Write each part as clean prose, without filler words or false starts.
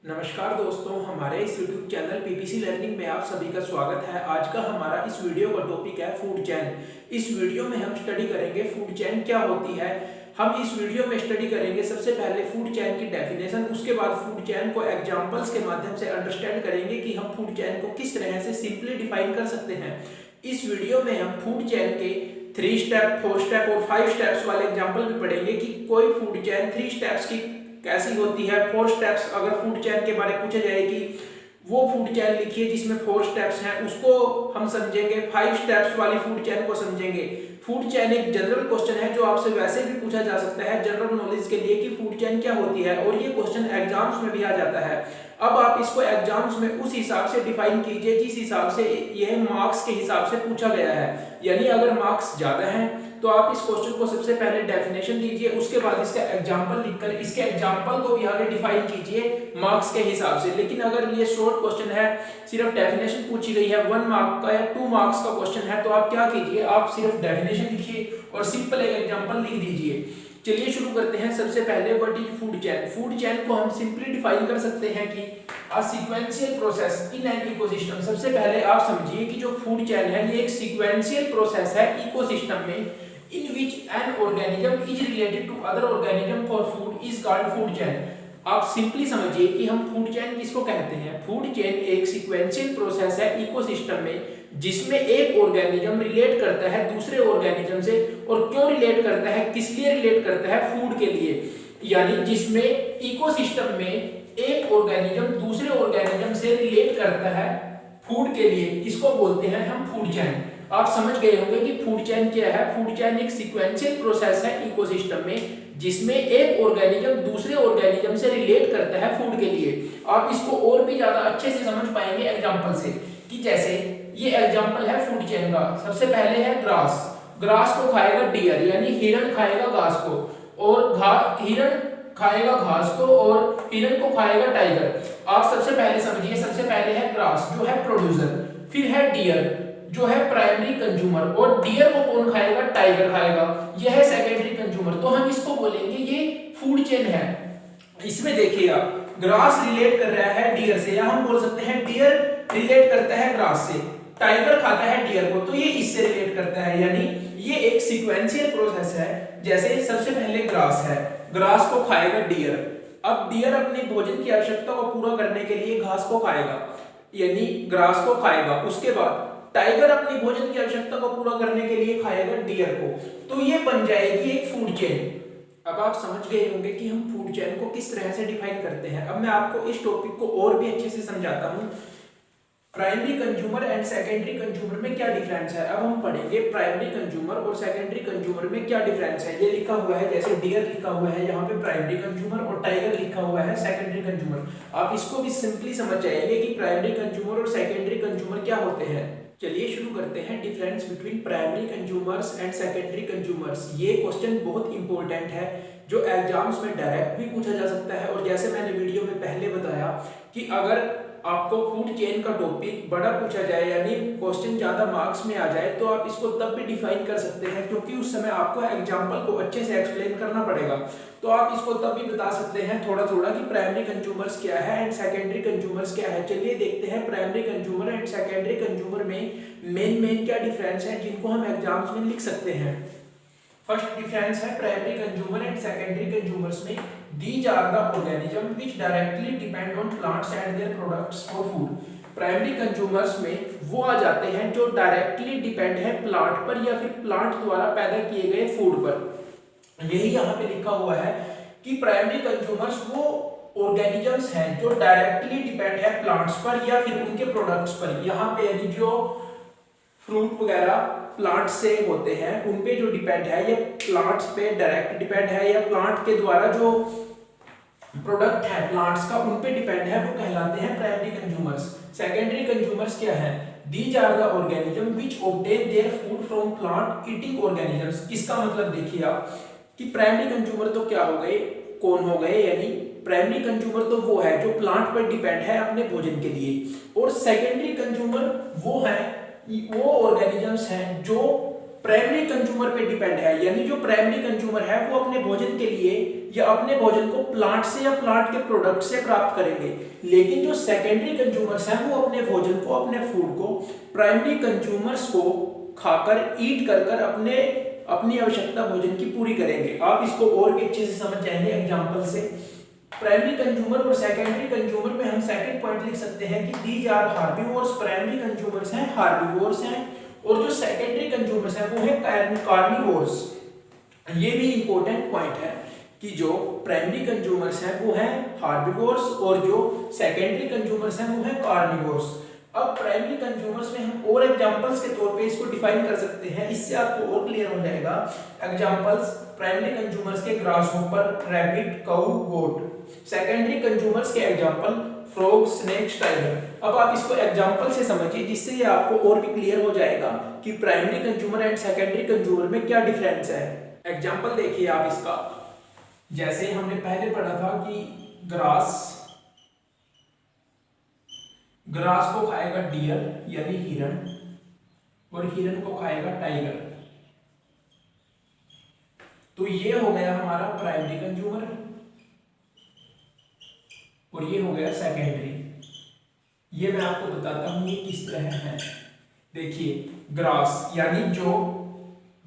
नमस्कार दोस्तों, हमारे इस YouTube चैनल पीपीसी लर्निंग में आप सभी का स्वागत है। आज का हमारा इस वीडियो का टॉपिक है फूड चेन। इस वीडियो में हम स्टडी करेंगे फूड चेन क्या होती है। हम इस वीडियो में स्टडी करेंगे सबसे पहले फूड चेन की डेफिनेशन, उसके बाद फूड चेन को एग्जांपल्स के माध्यम से अंडरस्टैंड करेंगे कि हम फूड चेन को किस तरह से सिंपली डिफाइन कर सकते हैं। इस वीडियो में हम फूड चेन के 3 स्टेप, 4 स्टेप और 5 स्टेप्स वाले एग्जाम्पल भी पढ़ेंगे कि कोई फूड चेन 3 स्टेप्स की कैसी होती है। 4 स्टेप्स अगर फूड चेन के बारे में पूछा जाए कि वो फूड चेन लिखिए जिसमें 4 स्टेप्स हैं, उसको हम समझेंगे। 5 स्टेप्स वाली फूड चेन को समझेंगे। फूड चेन एक जनरल क्वेश्चन है जो आपसे वैसे भी पूछा जा सकता है जनरल नॉलेज के लिए कि फूड चेन क्या होती है, और ये क्वेश्चन एग्जाम्स में भी आ जाता है। अब आप इसको एग्जाम्स में उस हिसाब से डिफाइन कीजिए जिस हिसाब से यह मार्क्स के हिसाब से पूछा गया है। यानी अगर मार्क्स ज्यादा हैं तो आप इस क्वेश्चन को सबसे पहले डेफिनेशन दीजिए, उसके बाद इसका एग्जांपल लिखकर इसके एग्जांपल को भी आगे डिफाइन कीजिए मार्क्स के हिसाब से। लेकिन अगर ये शॉर्ट क्वेश्चन है, सिर्फ डेफिनेशन पूछी गई है, 1 मार्क का या 2 मार्क्स का क्वेश्चन है, तो आप क्या कीजिए, आप सिर्फ डेफिनेशन लिखिए और सिंपल एक एग्जांपल लिख दीजिए। चलिए शुरू करते हैं। सबसे पहले what is food chain. Food chain को हम सिंपली डिफाइन कर सकते हैं कि अ sequential process in an ecosystem. सबसे पहले आप समझिए कि जो फूड चेन है ये एक सीक्वेंशियल प्रोसेस है इकोसिस्टम में, in which an organism is related to other organism for food is called food chain। आप सिंपली समझिए कि हम फूड चेन किसको कहते हैं। फूड चेन एक सीक्वेंशियल प्रोसेस है इकोसिस्टम में जिसमें एक ऑर्गेनिज्म रिलेट करता है दूसरे ऑर्गेनिज्म से। और क्यों रिलेट करता है, किस लिए रिलेट करता है, फूड के लिए। यानी जिसमें इकोसिस्टम में एक ऑर्गेनिज्म दूसरे ऑर्गेनिज्म से रिलेट करता है फूड के लिए, इसको बोलते हैं हम फूड चेन। आप समझ गए होंगे कि फूड चेन क्या है। फूड चेन एक सीक्वेंशियल प्रोसेस है इकोसिस्टम में जिसमें एक ऑर्गेनिज्म दूसरे ऑर्गेनिज्म से रिलेट करता है फूड के लिए। आप इसको और भी ज्यादा अच्छे से समझ पाएंगे एग्जांपल से, कि जैसे ये एग्जांपल है फूड चेन का। सबसे पहले है ग्रास। ग्रास को खाएगा डियर, यानी हिरण खाएगा घास को, और हिरण खाएगा घास को और हिरण को खाएगा टाइगर। आप सबसे पहले समझिए, सबसे पहले है ग्रास जो है प्रोड्यूसर, फिर है डियर जो है प्राइमरी कंज्यूमर, और डियर को कौन खाएगा, टाइगर खाएगा, यह है सेकेंडरी कंज्यूमर। तो हम इसको बोलेंगे ये फूड चेन है। इसमें देखिए आप, ग्रास रिलेट कर रहा है डियर से, या हम बोल सकते हैं डियर रिलेट करता है ग्रास से, टाइगर खाता है डियर को, तो ये इससे रिलेट करता है। यानी ये एक सीक्वेंशियल प्रोसेस है। जैसे सबसे पहले ग्रास है, ग्रास को खाएगा डियर। अब डियर अपने भोजन की आवश्यकता को पूरा करने के लिए घास को खाएगा, यानी ग्रास को खाएगा। उसके बाद टाइगर अपनी भोजन की आवश्यकता को पूरा करने के लिए खाएगा डियर को, तो ये बन जाएगी एक फूड चेन। अब आप समझ गए होंगे कि हम फूड चेन को किस तरह से डिफाइन करते हैं। अब मैं आपको इस टॉपिक को और भी अच्छे से समझाता हूं। Primary consumer and secondary consumer में क्या डिफरेंस है। अब हम पढ़ेंगे प्राइमरी कंज्यूमर और सेकेंडरी कंज्यूमर में क्या डिफरेंस है। ये लिखा हुआ है, जैसे डियर लिखा हुआ है यहाँ पे प्राइमरी कंज्यूमर, और टाइगर लिखा हुआ है सेकेंडरी कंज्यूमर। आप इसको भी सिंपली समझ जाएंगे कि प्राइमरी कंज्यूमर और सेकेंडरी कंज्यूमर क्या होते हैं। चलिए शुरू करते हैं। Difference between primary consumers and secondary consumers. ये क्वेश्चन बहुत इंपॉर्टेंट है जो एग्जाम्स में डायरेक्ट भी पूछा जा सकता है। और जैसे मैंने वीडियो में पहले बताया कि अगर आपको फूड चेन का टॉपिक बड़ा पूछा जाए, यानी क्वेश्चन ज्यादा मार्क्स में आ जाए, तो आप इसको तब भी डिफाइन कर सकते हैं, क्योंकि उस समय आपको एग्जाम्पल को अच्छे से एक्सप्लेन करना पड़ेगा। तो आप इसको तब भी बता सकते हैं थोड़ा थोड़ा कि प्राइमरी कंज्यूमर्स क्या है एंड सेकेंडरी कंज्यूमर्स क्या है। चलिए देखते हैं primary consumer and secondary consumer में मेन क्या डिफरेंस है जिनको हम एग्जाम्स में लिख सकते हैं। फर्स्ट डिफरेंस है primary consumer and secondary consumers में, these are the organism which directly depend on plants and their products for food। Primary consumers में वो आ जाते हैं जो डायरेक्टली डिपेंड है प्लांट पर या फिर प्लांट द्वारा पैदा किए गए फूड पर। यही यहाँ पे लिखा हुआ है कि प्राइमरी कंज्यूमर्स वो ऑर्गेनिजम्स हैं जो डायरेक्टली डिपेंड है प्लांट्स पर या फिर उनके प्रोडक्ट्स पर। यहाँ पे यानी जो फ्रूट वगैरह प्लांट से होते हैं उन पे जो डिपेंड है, ये प्लांट्स पे डायरेक्ट डिपेंड है, या प्लांट के द्वारा जो प्रोडक्ट है प्लांट्स का उन पे डिपेंड है, वो कहलाते हैं प्राइमरी कंज्यूमर्स। सेकेंडरी कंज्यूमर्स क्या है, these are the organism which obtain their food from plant eating organisms. इसका मतलब देखिए आप कि प्राइमरी कंज्यूमर तो क्या हो गए, कौन हो गए, यानी प्राइमरी कंज्यूमर तो वो है जो प्लांट पर डिपेंड है अपने भोजन के लिए, और सेकेंडरी कंज्यूमर वो है वो ऑर्गेनिजम्स हैं जो प्राइमरी कंज्यूमर पे डिपेंड है, यानी जो प्राइमरी कंज्यूमर है वो अपने भोजन के लिए या अपने भोजन को प्लांट से या प्लांट के प्रोडक्ट से प्राप्त करेंगे। लेकिन जो सेकेंडरी कंज्यूमर्स हैं वो अपने भोजन को, अपने फूड को प्राइमरी कंज्यूमर्स को खाकर, ईट कर कर अपनी आवश्यकता भोजन की पूरी करेंगे। आप इसको और भी अच्छे से समझ जाएंगे एग्जांपल से। प्राइमरी कंज्यूमर और सेकेंडरी कंज्यूमर में हम सेकंड पॉइंट लिख सकते हैं कि दीज आर हार्बिवोर्स। प्राइमरी कंज्यूमर्स हैं हार्बिवोर्स हैं और जो सेकेंडरी कंज्यूमर्स हैं वो है कार्निवोर्स। ये भी इंपॉर्टेंट पॉइंट है कि जो प्राइमरी कंज्यूमर्स हैं वो हैं हार्बिवोर्स और जो सेकेंडरी कंज्यूमर्स हैं वो हैं कार्निवोर्स। अब प्राइमरी कंज्यूमर्स में हम और एग्जांपल्स के तौर पे इसको डिफाइन कर सकते हैं, इससे आपको और क्लियर हो जाएगा। एग्जांपल्स प्राइमरी कंज्यूमर्स के ग्रासहॉपर, रैबिट, काऊ, गोट। सेकेंडरी कंज्यूमर्स के एग्जांपल फ्रॉग, स्नेक, टाइगर। अब आप इसको एग्जांपल से समझिए जिससे ये आपको और भी क्लियर हो जाएगा कि primary consumer and secondary consumer में क्या डिफरेंस है। एग्जांपल देखिए आप इसका, जैसे हमने पहले पढ़ा था कि ग्रास को खाएगा डियर यानी हिरण और हिरण को खाएगा टाइगर। तो ये हो गया हमारा प्राइमरी कंज्यूमर और ये हो गया सेकेंडरी। ये मैं आपको बताता हूं ये किस तरह है। देखिए ग्रास यानी जो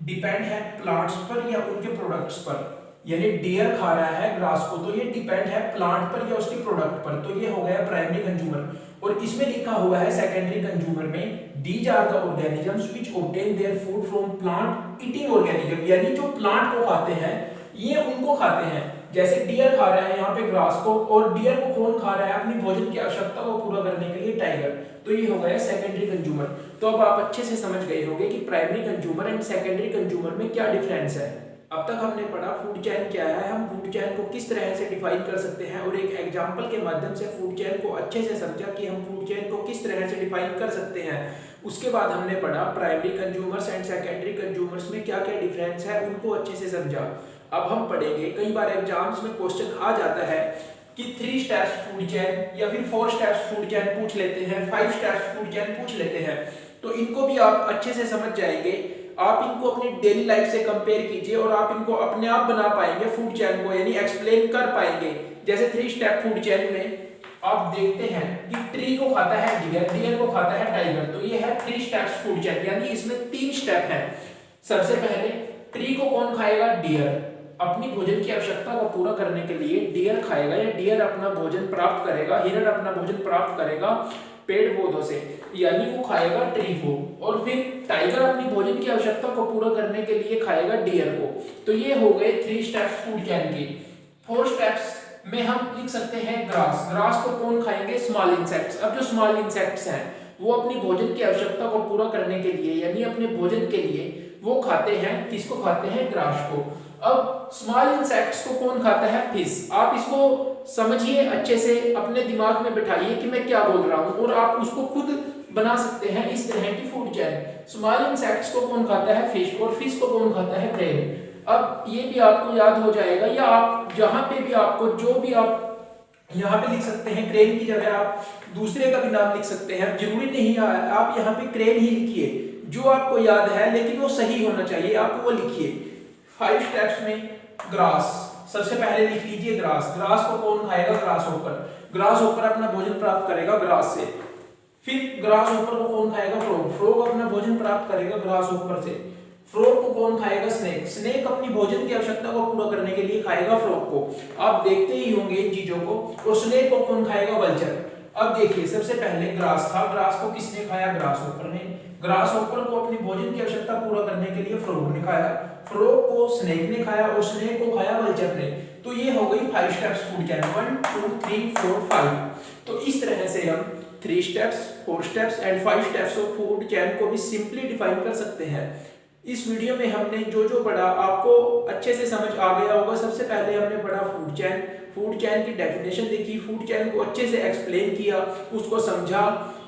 डिपेंड है प्लांट्स पर या उनके प्रोडक्ट्स पर, यानी डियर खा रहा है ग्रास को तो ये डिपेंड है प्लांट पर या उसके प्रोडक्ट पर, तो ये हो गया प्राइमरी कंज्यूमर। और इसमें लिखा हुआ है सेकेंडरी कंज्यूमर में these are the organisms which obtain their food from plant eating organism, यानी जो प्लांट को खाते हैं ये उनको खाते हैं। जैसे डियर खा रहा है यहाँ पे ग्रास को, और डियर को कौन खा रहा है अपनी भोजन की आवश्यकता को पूरा करने के लिए टाइगर। तो ये हो गया सेकेंडरी कंज्यूमर। तो अब आप अच्छे से समझ गए होंगे कि primary consumer and secondary consumer में क्या डिफरेंस है। अब तक हमने पढ़ा फूड चेन क्या है, हम फूड चेन को किस तरह से डिफाइन कर सकते हैं और एक एग्जांपल के माध्यम से फूड चेन को अच्छे से समझा कि हम फूड चेन को किस तरह से डिफाइन कर सकते हैं। उसके बाद हमने पढ़ा primary consumers and secondary consumers में क्या क्या डिफरेंस है, उनको अच्छे से समझा। अब हम पढ़ेंगे, कई बार एग्जाम्स में क्वेश्चन आ जाता है कि 3 स्टेप्स फूड चेन या फिर 4 स्टेप्स फूड चेन पूछ लेते हैं, 5 स्टेप्स फूड चेन पूछ लेते हैं। तो इनको भी आप अच्छे से समझ जाएंगे। आप इनको अपनी डेली लाइफ से कंपेयर कीजिए और आप इनको अपने आप बना पाएंगे फूड चेन को, यानी एक्सप्लेन कर पाएंगे। जैसे 3 स्टेप फूड चेन में आप देखते हैं कि ट्री को खाता है डियर, डियर को खाता है टाइगर। तो ये है 3 स्टेप्स फूड चेन, यानी इसमें 3 स्टेप हैं। सबसे पहले ट्री को कौन खाएगा? डियर। अपनी भोजन की आवश्यकता को पूरा करने के लिए डियर खाएगा या डियर अपना भोजन प्राप्त करेगा, हिरण अपना भोजन प्राप्त करेगा पेड़ पौधों से, यानी वो खाएगा ट्री को। और फिर टाइगर अपनी भोजन की आवश्यकता को पूरा करने के लिए खाएगा डियर को। तो ये हो गए 3 स्टेप्स फूड चेन के। 4 स्टेप्स में हम लिख सकते हैं ग्रास। ग्रास को कौन खाएंगे? Small insects. अब जो स्मॉल इंसेक्ट्स हैं वो अपनी भोजन की आवश्यकता को पूरा करने के लिए, यानी अपने भोजन के लिए वो खाते हैं, किसको खाते हैं? ग्रास को। अब स्मॉल इंसेक्ट्स को कौन खाता है? फिश। आप इसको समझिए अच्छे से, अपने दिमाग में बिठाइए कि मैं क्या बोल रहा हूं और आप उसको खुद बना सकते हैं इस तरह की फूड चेन। स्मॉल इंसेक्ट्स को कौन खाता है? फिश। और फिश को कौन खाता है? क्रेन। अब ये भी आपको याद हो जाएगा, या आप जहां पे भी आपको जो भी आप यहाँ पे लिख सकते हैं, क्रेन की जगह आप दूसरे का भी नाम लिख सकते हैं। जरूरी नहीं है आप यहाँ पे क्रेन ही लिखिए, जो आपको याद है लेकिन वो सही होना चाहिए, आप वो लिखिए। 5 स्टेप्स में ग्रास, सबसे पहले लिख लीजिए ग्रास। ग्रास को कौन खाएगा? Grass hopper. ग्रास होपर अपना भोजन प्राप्त करेगा ग्रास से। फिर ग्रास होपर को कौन खाएगा? फ्रॉग। फ्रॉग अपना भोजन प्राप्त करेगा ग्रास होपर से। फ्रॉग को कौन खाएगा? स्नेक। स्नेक अपनी भोजन की आवश्यकता को पूरा करने के लिए खाएगा फ्रॉग को। आप देखते ही होंगे इन चीजों को। और स्नेक को कौन खाएगा? वल्चर। अब देखिए, सबसे पहले ग्रास था, ग्रास को किसने खाया? ग्रास होपर ने। ग्रास होपर को अपनी भोजन की आवश्यकता पूरा करने के लिए फ्रॉग ने खाया, फ्रॉग को स्नेक ने खाया और स्नेक को खाया वल्चर ने। तो ये हो गई 5 स्टेप्स फूड चेन, 1 2 3 4 5। तो इस तरह से हम 3 steps, 4 steps and 5 steps of food chain को भी सिंपली डिफाइन कर सकते हैं। इस वीडियो में हमने जो पढ़ा आपको अच्छे से समझ आ गया होगा। सबसे पहले हमने पढ़ा फूड चेन, फूड चेन की डेफिनेशन देखी, फूड चेन को अच्छे से एक्सप्लेन किया, उसको समझा।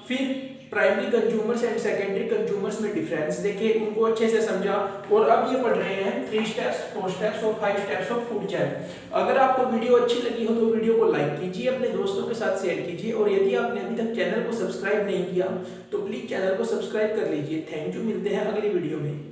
फिर primary consumers and secondary consumers में डिफरेंस देखे, उनको अच्छे से समझा। और अब ये पढ़ रहे हैं 3 स्टेप्स, 4 स्टेप्स और 5 स्टेप्स ऑफ फूड चेन। अगर आपको वीडियो अच्छी लगी हो तो वीडियो को लाइक कीजिए, अपने दोस्तों के साथ शेयर कीजिए, और यदि आपने अभी तक चैनल को सब्सक्राइब नहीं किया तो प्लीज चैनल को सब्सक्राइब कर लीजिए। थैंक यू, मिलते हैं अगली वीडियो में।